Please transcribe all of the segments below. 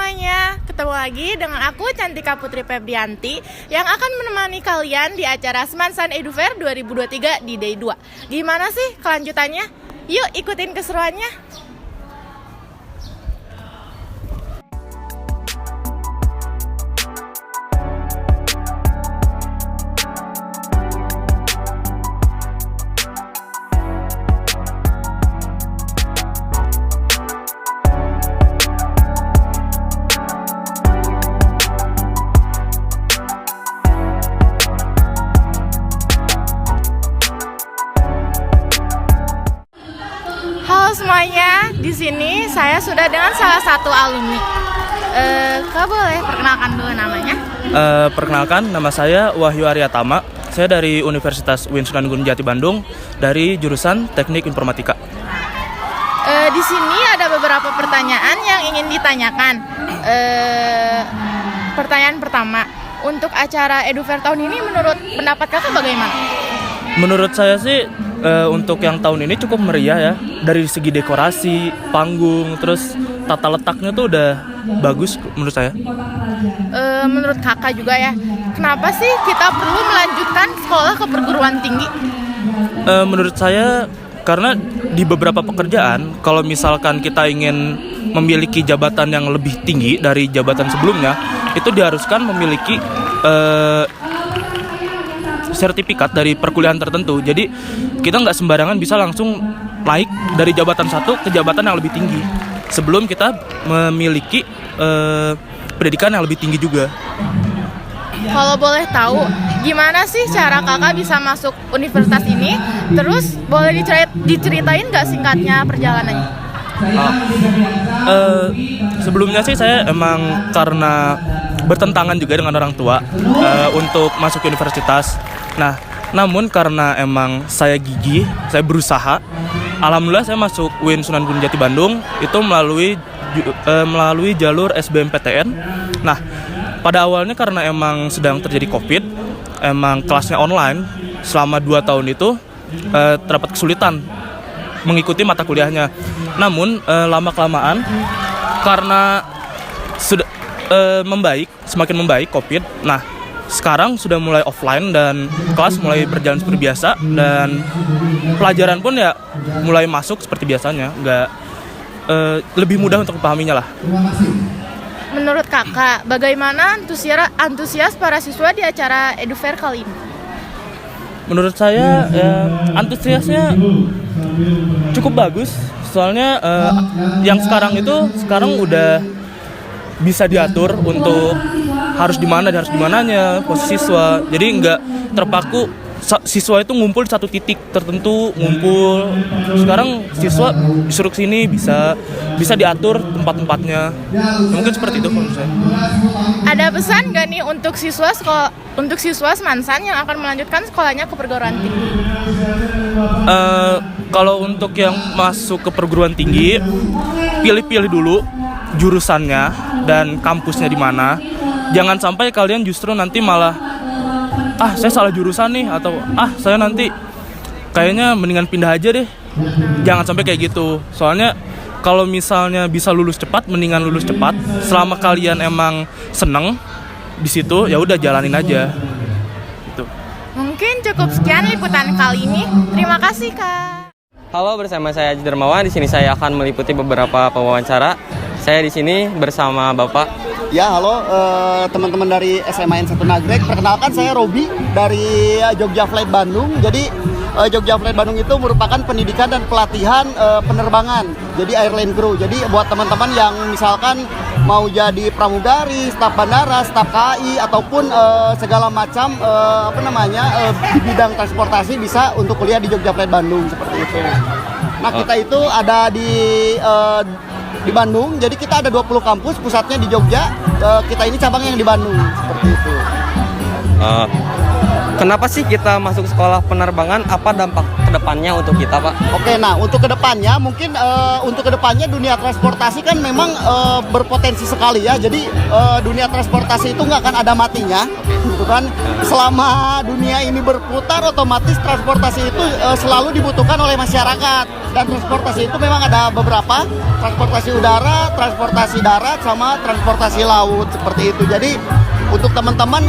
semuanya, ketemu lagi dengan aku Cantika Putri Febrianti yang akan menemani kalian di acara Semansan Edu Fair 2023 di Day 2. Gimana sih kelanjutannya? Yuk ikutin keseruannya. Halo semuanya, di sini saya sudah dengan salah satu alumni. Kak boleh perkenalkan dulu namanya? Perkenalkan, nama saya Wahyu Aryatama. Saya dari Universitas UIN Sunan Gunung Jati Bandung dari jurusan Teknik Informatika. Di sini ada beberapa pertanyaan yang ingin ditanyakan. Pertanyaan pertama, untuk acara Edu Fair tahun ini menurut pendapat kakak bagaimana? Menurut saya sih untuk yang tahun ini cukup meriah ya. Dari segi dekorasi, panggung, terus tata letaknya tuh udah bagus menurut saya. Menurut kakak juga ya, kenapa sih kita perlu melanjutkan sekolah ke perguruan tinggi? Menurut saya karena di beberapa pekerjaan, kalau misalkan kita ingin memiliki jabatan yang lebih tinggi dari jabatan sebelumnya, itu diharuskan memiliki sertifikat dari perkuliahan tertentu. Jadi kita nggak sembarangan bisa langsung naik dari jabatan satu ke jabatan yang lebih tinggi sebelum kita memiliki pendidikan yang lebih tinggi juga. Kalau boleh tahu, gimana sih cara kakak bisa masuk universitas ini? Terus boleh diceritain nggak singkatnya perjalanannya? Sebelumnya sih saya emang karena bertentangan juga dengan orang tua untuk masuk universitas. Nah, namun karena emang saya gigih, saya berusaha, alhamdulillah saya masuk UIN Sunan Gunung Jati Bandung itu melalui jalur SBMPTN. Nah, pada awalnya karena emang sedang terjadi COVID, emang kelasnya online selama 2 tahun itu terdapat kesulitan mengikuti mata kuliahnya. Namun lama-kelamaan karena sudah semakin membaik COVID. Nah, sekarang sudah mulai offline dan kelas mulai berjalan seperti biasa dan pelajaran pun ya mulai masuk seperti biasanya, nggak lebih mudah untuk dipahaminya lah. Menurut kakak, bagaimana antusias para siswa di acara Edu Fair kali ini? Menurut saya ya, antusiasnya cukup bagus, soalnya yang sekarang udah bisa diatur untuk harus di mananya posisi siswa. Jadi nggak terpaku siswa itu ngumpul di satu titik tertentu ngumpul. Sekarang siswa disuruh sini bisa diatur tempat-tempatnya. Mungkin seperti itu menurut saya. Ada pesan nggak nih untuk siswa Semansan yang akan melanjutkan sekolahnya ke perguruan tinggi? Kalau untuk yang masuk ke perguruan tinggi, pilih-pilih dulu jurusannya dan kampusnya di mana. Jangan sampai kalian justru nanti malah saya salah jurusan nih, atau saya nanti kayaknya mendingan pindah aja deh. Jangan sampai kayak gitu. Soalnya kalau misalnya bisa lulus cepat, mendingan lulus cepat. Selama kalian emang seneng di situ, ya udah jalanin aja. Gitu. Mungkin cukup sekian liputan kali ini. Terima kasih, Kak. Halo, bersama saya Haji Dermawan. Di sini saya akan meliputi beberapa pewawancara. Saya di sini bersama Bapak. Ya, halo teman-teman dari SMA N1 Nagrek. Perkenalkan, saya Robi dari Jogja Flight Bandung. Jadi Jogja Flight Bandung itu merupakan pendidikan dan pelatihan penerbangan. Jadi airline crew. Jadi buat teman-teman yang misalkan mau jadi pramugari, staf bandara, staf KAI ataupun segala macam di bidang transportasi bisa untuk kuliah di Jogja Flight Bandung seperti itu. Nah, kita itu ada di Bandung, jadi kita ada 20 kampus, pusatnya di Jogja, kita ini cabangnya yang di Bandung, seperti itu. Kenapa sih kita masuk sekolah penerbangan? Apa dampak kedepannya untuk kita, Pak? Oke, nah untuk kedepannya mungkin untuk kedepannya dunia transportasi kan memang berpotensi sekali ya. Jadi dunia transportasi itu nggak akan ada matinya, gitu kan? Selama dunia ini berputar, otomatis transportasi itu selalu dibutuhkan oleh masyarakat. Dan transportasi itu memang ada beberapa, transportasi udara, transportasi darat, sama transportasi laut seperti itu. Jadi untuk teman-teman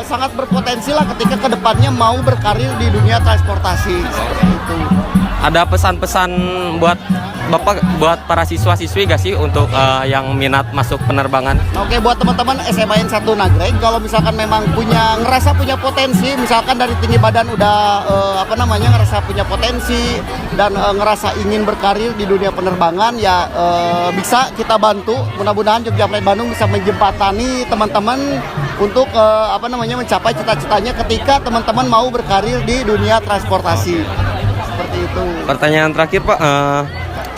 sangat berpotensi lah ketika kedepannya mau berkarir di dunia transportasi seperti itu. Ada pesan-pesan buat Bapak, buat para siswa-siswi gak sih untuk yang minat masuk penerbangan? Oke, buat teman-teman SMAN 1 Nagreg, kalau misalkan memang ngerasa punya potensi, misalkan dari tinggi badan udah ngerasa punya potensi dan ngerasa ingin berkarir di dunia penerbangan, ya bisa kita bantu. Mudah-mudahan Jogja Flight Bandung bisa menjembatani teman-teman untuk mencapai cita-citanya ketika teman-teman mau berkarir di dunia transportasi. Seperti itu. Pertanyaan terakhir, Pak,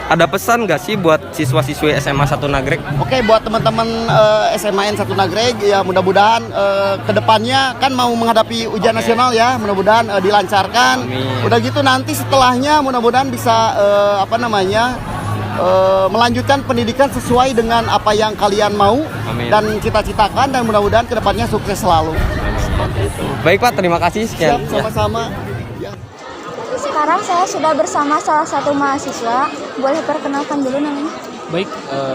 ada pesan nggak sih buat siswa-siswi SMA 1 Nagreg? Oke, buat teman-teman SMAN 1 Nagreg, ya mudah-mudahan kedepannya kan mau menghadapi ujian nasional ya, mudah-mudahan dilancarkan. Amin. Udah gitu nanti setelahnya mudah-mudahan bisa melanjutkan pendidikan sesuai dengan apa yang kalian mau. Amin. Dan cita-citakan, dan mudah-mudahan kedepannya sukses selalu. Baik, Pak, terima kasih. Siap, Sekian. sama-sama. Ya. Sekarang saya sudah bersama salah satu mahasiswa. Boleh perkenalkan dulu namanya? Baik,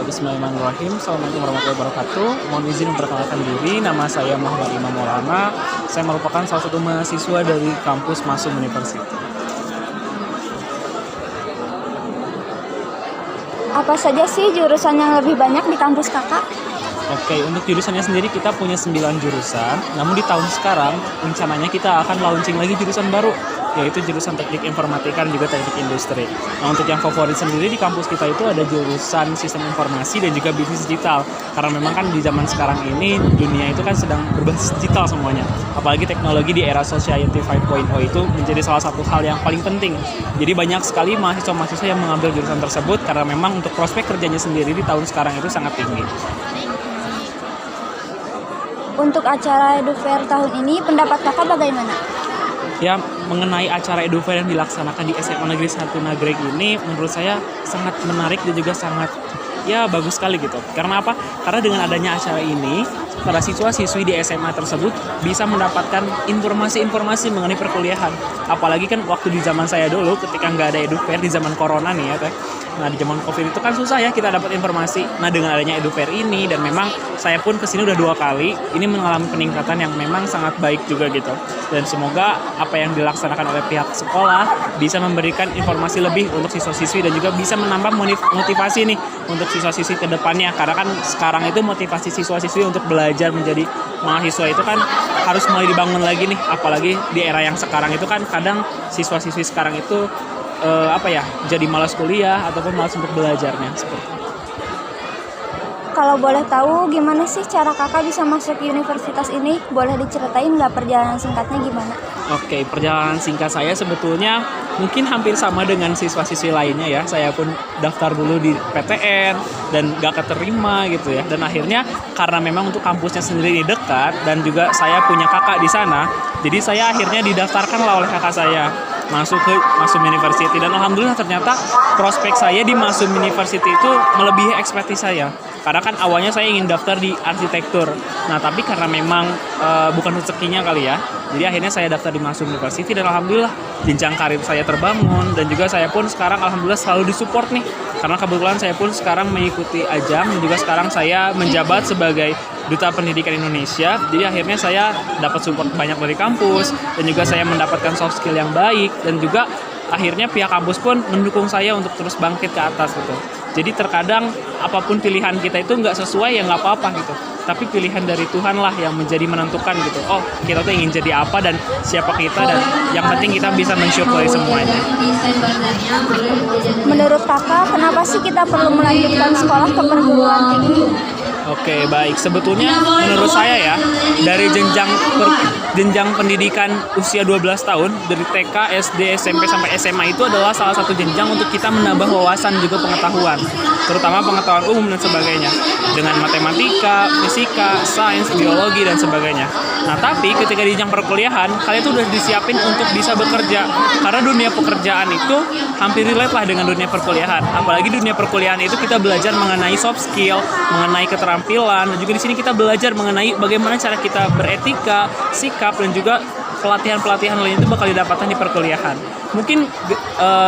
bismillahirrahmanirrahim. Assalamualaikum warahmatullahi wabarakatuh. Mohon izin memperkenalkan diri. Nama saya Muhammad Imam Maulana. Saya merupakan salah satu mahasiswa dari kampus Masum University. Apa saja sih jurusan yang lebih banyak di kampus kakak? Oke, untuk jurusannya sendiri kita punya 9 jurusan. Namun di tahun sekarang rencananya kita akan launching lagi jurusan baru, yaitu jurusan teknik informatika dan juga teknik industri. Nah, untuk yang favorit sendiri di kampus kita itu ada jurusan sistem informasi dan juga bisnis digital. Karena memang kan di zaman sekarang ini dunia itu kan sedang berbasis digital semuanya. Apalagi teknologi di era Society 5.0 itu menjadi salah satu hal yang paling penting. Jadi banyak sekali mahasiswa-mahasiswa yang mengambil jurusan tersebut karena memang untuk prospek kerjanya sendiri di tahun sekarang itu sangat tinggi. Untuk acara EduFair tahun ini, pendapat kakak bagaimana? Ya, mengenai acara EduFair yang dilaksanakan di SMA Negeri 1 Nagreg ini menurut saya sangat menarik dan juga sangat bagus sekali gitu. Karena apa? Karena dengan adanya acara ini, para siswa-siswi di SMA tersebut bisa mendapatkan informasi-informasi mengenai perkuliahan. Apalagi kan waktu di zaman saya dulu ketika nggak ada EduFair di zaman corona nih ya teh. Nah, di zaman Covid itu kan susah ya kita dapat informasi. Nah, dengan adanya EduFair ini, dan memang saya pun kesini udah 2 kali, ini mengalami peningkatan yang memang sangat baik juga gitu. Dan semoga apa yang dilaksanakan oleh pihak sekolah bisa memberikan informasi lebih untuk siswa-siswi dan juga bisa menambah motivasi nih untuk siswa-siswi ke depannya. Karena kan sekarang itu motivasi siswa-siswi untuk belajar menjadi mahasiswa itu kan harus mulai dibangun lagi nih. Apalagi di era yang sekarang itu kan kadang siswa-siswi sekarang itu jadi malas kuliah ataupun malas untuk belajarnya seperti itu. Kalau boleh tahu gimana sih cara kakak bisa masuk universitas ini? Boleh diceritain nggak perjalanan singkatnya gimana? Oke, perjalanan singkat saya sebetulnya mungkin hampir sama dengan siswa-siswi lainnya ya. Saya pun daftar dulu di PTN dan gak keterima gitu ya. Dan akhirnya karena memang untuk kampusnya sendiri dekat dan juga saya punya kakak di sana, jadi saya akhirnya didaftarkan lah oleh kakak saya masuk ke Masum University. Dan alhamdulillah ternyata prospek saya di Masum University itu melebihi ekspektasi saya. Karena kan awalnya saya ingin daftar di arsitektur. Nah, tapi karena memang bukan rezekinya kali ya. Jadi akhirnya saya daftar di Masum University dan alhamdulillah jenjang karir saya terbangun. Dan juga saya pun sekarang alhamdulillah selalu disupport nih. Karena kebetulan saya pun sekarang mengikuti ajang dan juga sekarang saya menjabat sebagai Duta Pendidikan Indonesia. Jadi akhirnya saya dapat support banyak dari kampus dan juga saya mendapatkan soft skill yang baik dan juga akhirnya pihak kampus pun mendukung saya untuk terus bangkit ke atas gitu. Jadi terkadang apapun pilihan kita itu nggak sesuai ya nggak apa-apa gitu. Tapi pilihan dari Tuhan lah yang menjadi menentukan gitu. Oh, kita tuh ingin jadi apa dan siapa kita, dan yang penting kita bisa mensyukuri semuanya. Menurut kakak, kenapa sih kita perlu melanjutkan sekolah ke perguruan tinggi? Oke, baik. Sebetulnya menurut saya ya, dari jenjang pendidikan usia 12 tahun dari TK, SD, SMP sampai SMA itu adalah salah satu jenjang untuk kita menambah wawasan juga pengetahuan, terutama pengetahuan umum dan sebagainya dengan matematika, fisika, sains, biologi dan sebagainya. Nah, tapi ketika di jenjang perkuliahan, kalian tuh udah disiapin untuk bisa bekerja karena dunia pekerjaan itu hampir relate lah dengan dunia perkuliahan. Apalagi dunia perkuliahan itu kita belajar mengenai soft skill, mengenai keterampilan, dan juga di sini kita belajar mengenai bagaimana cara kita beretika, sikap, dan juga pelatihan-pelatihan lain itu bakal didapatkan di perkuliahan. Mungkin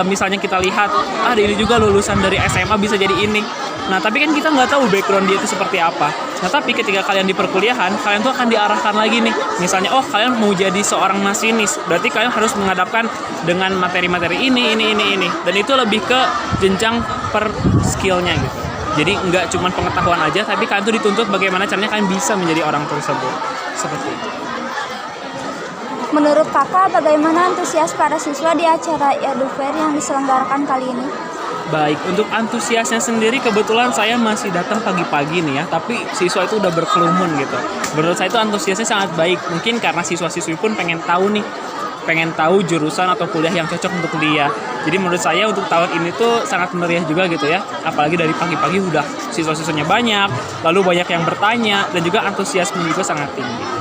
misalnya kita lihat, ini juga lulusan dari SMA bisa jadi ini. Nah, tapi kan kita nggak tahu background dia itu seperti apa. Nah, tapi ketika kalian di perkuliahan, kalian tuh akan diarahkan lagi nih. Misalnya, kalian mau jadi seorang masinis, berarti kalian harus menghadapkan dengan materi-materi ini. Dan itu lebih ke jenjang per skillnya gitu. Jadi nggak cuma pengetahuan aja, tapi kalian tuh dituntut bagaimana caranya kalian bisa menjadi orang tersebut. Seperti itu. Menurut kakak, bagaimana antusias para siswa di acara Edufair yang diselenggarakan kali ini? Baik, untuk antusiasnya sendiri kebetulan saya masih datang pagi-pagi nih ya, tapi siswa itu udah berkerumun gitu. Menurut saya itu antusiasnya sangat baik, mungkin karena siswa-siswi pun pengen tahu jurusan atau kuliah yang cocok untuk dia. Jadi menurut saya untuk tahun ini tuh sangat meriah juga gitu ya, apalagi dari pagi-pagi udah siswa-siswanya banyak, lalu banyak yang bertanya, dan juga antusiasme juga sangat tinggi.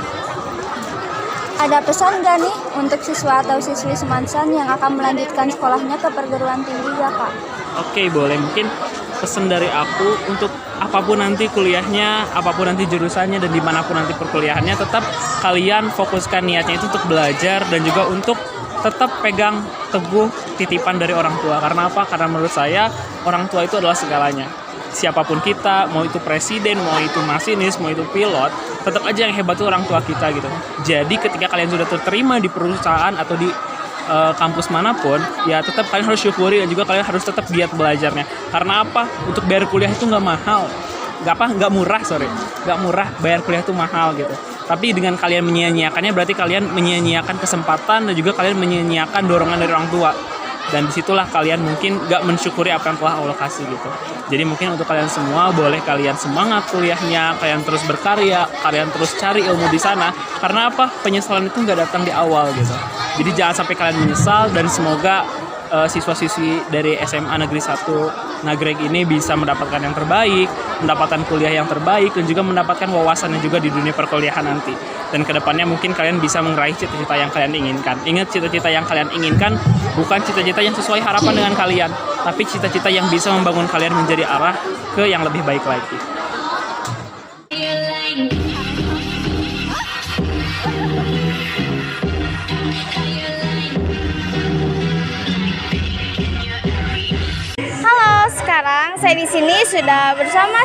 Ada pesan gak nih untuk siswa atau siswi Semansan yang akan melanjutkan sekolahnya ke perguruan tinggi ya Kak? Oke, boleh. Mungkin pesan dari aku untuk apapun nanti kuliahnya, apapun nanti jurusannya, dan dimanapun nanti perkuliahannya, tetap kalian fokuskan niatnya itu untuk belajar dan juga untuk tetap pegang teguh titipan dari orang tua. Karena apa? Karena menurut saya orang tua itu adalah segalanya. Siapapun kita, mau itu presiden, mau itu masinis, mau itu pilot, tetap aja yang hebat itu orang tua kita gitu. Jadi ketika kalian sudah terterima di perusahaan atau di kampus manapun, ya tetap kalian harus syukuri dan juga kalian harus tetap giat belajarnya. Karena apa? Untuk bayar kuliah itu nggak mahal, nggak murah. Bayar kuliah itu mahal gitu. Tapi dengan kalian menyia-nyiakannya, berarti kalian menyia-nyiakan kesempatan dan juga kalian menyia-nyiakan dorongan dari orang tua. Dan disitulah kalian mungkin gak mensyukuri apa yang telah Allah kasih gitu. Jadi mungkin untuk kalian semua, boleh kalian semangat kuliahnya, kalian terus berkarya, kalian terus cari ilmu di sana. Karena apa? Penyesalan itu gak datang di awal gitu. Jadi jangan sampai kalian menyesal, dan semoga siswa-siswi dari SMA Negeri 1 Nagreg ini bisa mendapatkan yang terbaik, mendapatkan kuliah yang terbaik, dan juga mendapatkan wawasannya juga di dunia perkuliahan nanti. Dan kedepannya mungkin kalian bisa meraih cita-cita yang kalian inginkan. Ingat, cita-cita yang kalian inginkan bukan cita-cita yang sesuai harapan dengan kalian, tapi cita-cita yang bisa membangun kalian menjadi arah ke yang lebih baik lagi. Sekarang saya di sini sudah bersama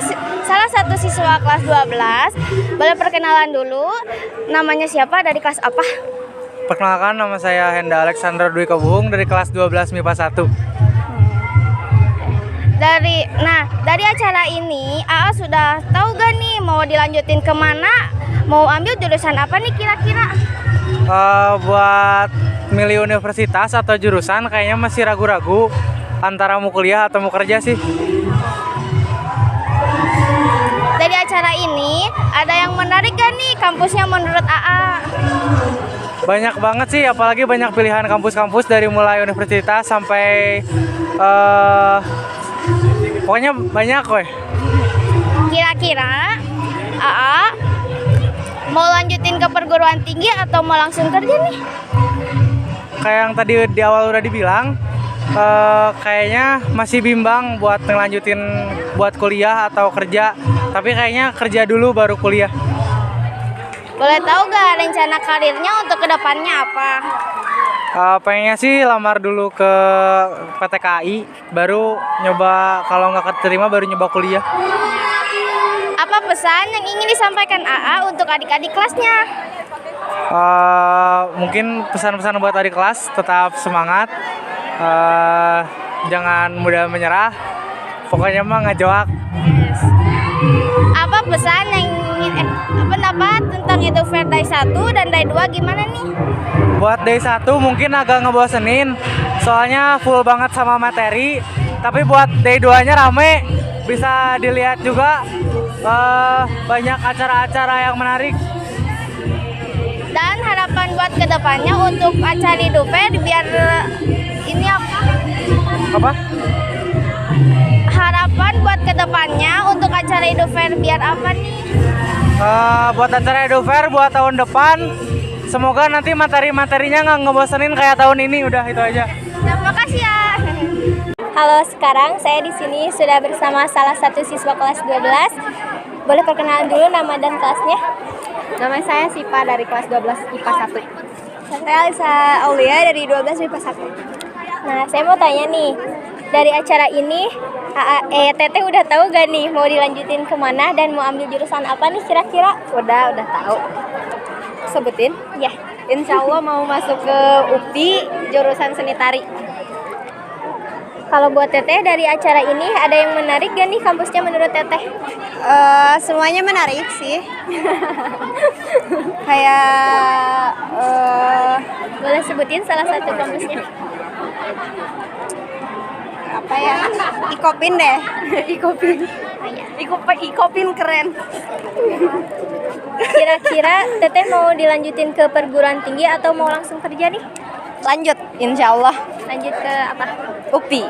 salah satu siswa kelas 12. Boleh perkenalan dulu, namanya siapa, dari kelas apa? Perkenalkan, nama saya Henda Alexander Dwi Kabuhung dari kelas 12 MIPA 1. Dari acara ini, AA sudah tahu gak nih mau dilanjutin kemana? Mau ambil jurusan apa nih kira-kira? Buat milih universitas atau jurusan kayaknya masih ragu-ragu antara mau kuliah atau mau kerja sih. Dari acara ini, ada yang menarik gak nih kampusnya menurut AA? Banyak banget sih, apalagi banyak pilihan kampus-kampus dari mulai universitas sampai pokoknya banyak weh. Kira-kira AA mau lanjutin ke perguruan tinggi atau mau langsung kerja nih? Kayak yang tadi di awal udah dibilang, kayaknya masih bimbang buat ngelanjutin buat kuliah atau kerja. Tapi kayaknya kerja dulu baru kuliah. Boleh tahu gak rencana karirnya untuk kedepannya apa? Pengennya sih lamar dulu ke PT KAI, baru nyoba, kalau nggak keterima baru nyoba kuliah. Apa pesan yang ingin disampaikan AA untuk adik-adik kelasnya? Mungkin pesan-pesan buat adik kelas, tetap semangat, jangan mudah menyerah, pokoknya mah ngajoak. Apa pesan yang pendapat tentang Edufair Day 1 dan Day 2 gimana nih? Buat Day 1 mungkin agak ngebosenin, soalnya full banget sama materi. Tapi buat Day 2-nya rame, bisa dilihat juga banyak acara-acara yang menarik. kedepannya untuk acara Edu Fair biar ini Apa? harapan buat kedepannya untuk acara Edu Fair biar apa nih? Buat acara Edu Fair buat tahun depan, semoga nanti materi-materinya nggak ngebosenin kayak tahun ini. Udah itu aja. Terima kasih ya. Halo, sekarang saya di sini sudah bersama salah satu siswa kelas 12. Boleh perkenalan dulu nama dan kelasnya? Nama saya Sipa dari kelas 12 IPA 1. Saya Alisa Aulia dari 12 IPA 1. Nah, saya mau tanya nih, dari acara ini Teteh udah tahu gak nih mau dilanjutin kemana dan mau ambil jurusan apa nih kira-kira? Udah tahu. Sebutin? Ya. Insya Allah mau masuk ke UPI jurusan seni tari. Kalau buat Teteh dari acara ini ada yang menarik gak nih kampusnya menurut Teteh? Semuanya menarik sih. Kayak Boleh sebutin salah satu kampusnya? apa ya? Ikopin deh. Ikopin keren. Kira-kira Teteh mau dilanjutin ke perguruan tinggi atau mau langsung kerja nih? Lanjut, insya Allah. Lanjut ke apa? UPI.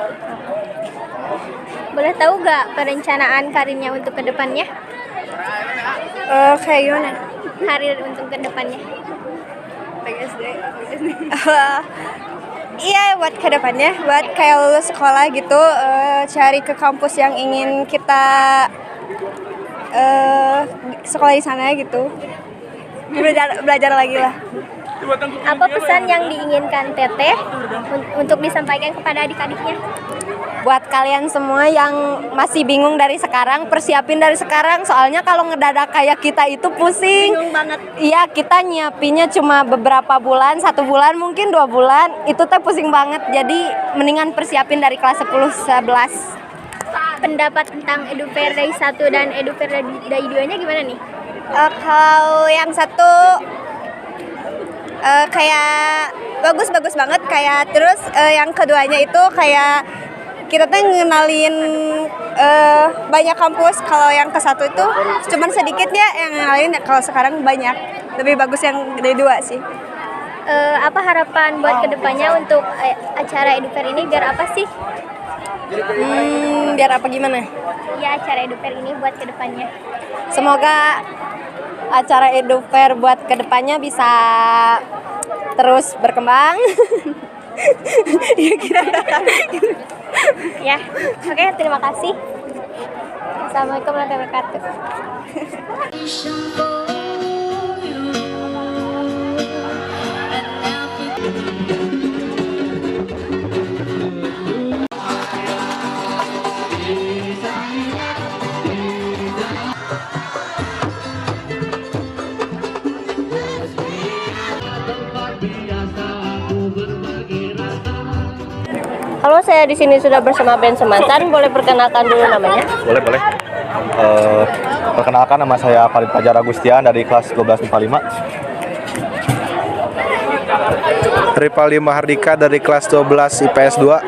Boleh tahu gak perencanaan karirnya untuk kedepannya? Kayak gimana? Karir untuk kedepannya? PSD. Iya, buat kedepannya, buat kayak lulus sekolah gitu, cari ke kampus yang ingin kita sekolah di sana gitu. Belajar lagi lah. Apa pesan yang diinginkan Teteh untuk disampaikan kepada adik-adiknya? Buat kalian semua yang masih bingung dari sekarang, persiapin dari sekarang. Soalnya kalau ngedadak kayak kita itu pusing. Bingung banget. Iya, kita nyiapinnya cuma beberapa bulan, 1 bulan, mungkin 2 bulan. Itu teh pusing banget. Jadi mendingan persiapin dari kelas 10-11. Pendapat tentang Edu Fair Day 1 dan Edu Fair Day 2-nya gimana nih? Kalau yang satu kayak bagus banget, kayak terus yang keduanya itu kayak kita tuh ngenalin banyak kampus. Kalau yang ke satu itu cuman sedikit ya yang ngenalin, kalau sekarang banyak. Lebih bagus yang dari 2 sih. Apa harapan buat kedepannya untuk acara Edu Fair ini biar apa sih? Biar apa gimana? Ya, acara Edu Fair ini buat kedepannya. Semoga acara Edu Fair buat kedepannya bisa terus berkembang. Ya kira. Ya, oke, terima kasih. Assalamualaikum warahmatullahi wabarakatuh. Halo, saya di sini sudah bersama band Semansan. Boleh perkenalkan dulu namanya? Boleh. Perkenalkan, nama saya Farid Fajar Agustian dari kelas 12 MIPA 5. Rivaldi Mahardika dari kelas 12 IPS 2.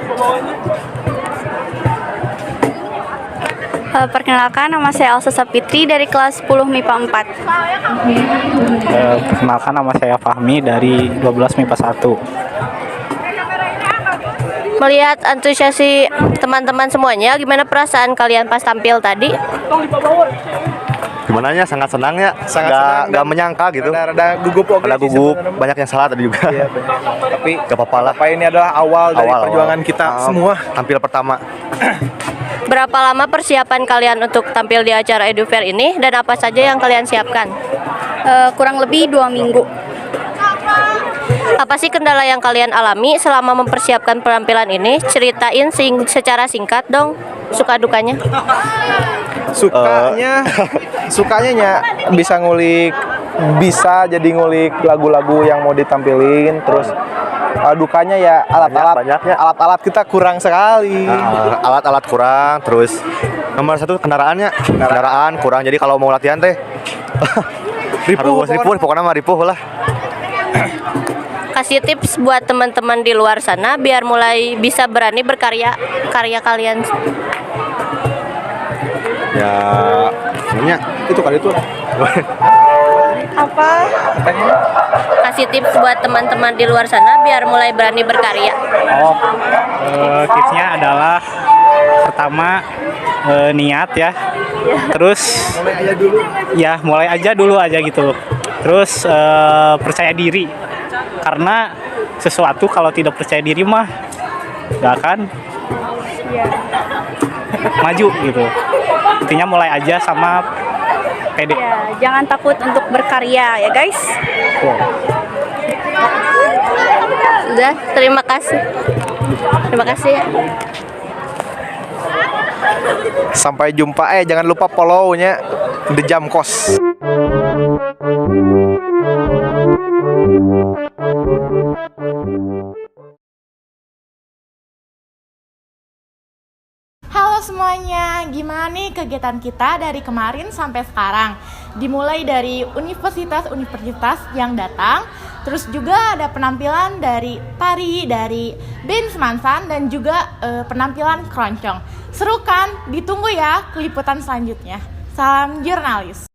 Perkenalkan, nama saya Elsa Sapitri dari kelas 10 MIPA 4. Perkenalkan, nama saya Fahmi dari 12 MIPA 1. Melihat antusiasi teman-teman semuanya, gimana perasaan kalian pas tampil tadi? Gimana ya, sangat senang ya. Gak menyangka gitu. Ada gugup, banyak yang salah tadi juga. Iya, tapi gak apa-apa lah. Ini adalah awal dari perjuangan kita semua. Tampil pertama. Berapa lama persiapan kalian untuk tampil di acara Edu Fair ini dan apa saja yang kalian siapkan? Kurang lebih 2 minggu. Apa sih kendala yang kalian alami selama mempersiapkan penampilan ini? Ceritain secara singkat dong, suka dukanya. Sukanya bisa jadi ngulik lagu-lagu yang mau ditampilin. Terus dukanya ya alat-alat kita kurang sekali. Alat-alat kurang. Terus nomor 1 kendaraan kurang. Jadi kalau mau latihan teh ripuh pokoknya mah ripuh lah. Kasih tips buat teman-teman di luar sana biar mulai bisa berani berkarya kalian. Ya, sebenarnya itu kali itu. Apa? Kasih tips buat teman-teman di luar sana biar mulai berani berkarya. Oh, tipsnya adalah pertama niat ya. Terus ya mulai aja dulu aja gitu. Terus percaya diri. Karena sesuatu kalau tidak percaya diri mah gak akan maju gitu. Intinya mulai aja sama pede. Ya, jangan takut untuk berkarya ya guys. Sudah, terima kasih. Terima kasih ya. Sampai jumpa. Jangan lupa follow-nya The Jamkos. Halo semuanya, gimana nih kegiatan kita dari kemarin sampai sekarang? Dimulai dari universitas-universitas yang datang, terus juga ada penampilan dari tari, dari band Semansan, dan juga penampilan keroncong. Seru kan? Ditunggu ya keliputan selanjutnya. Salam jurnalis.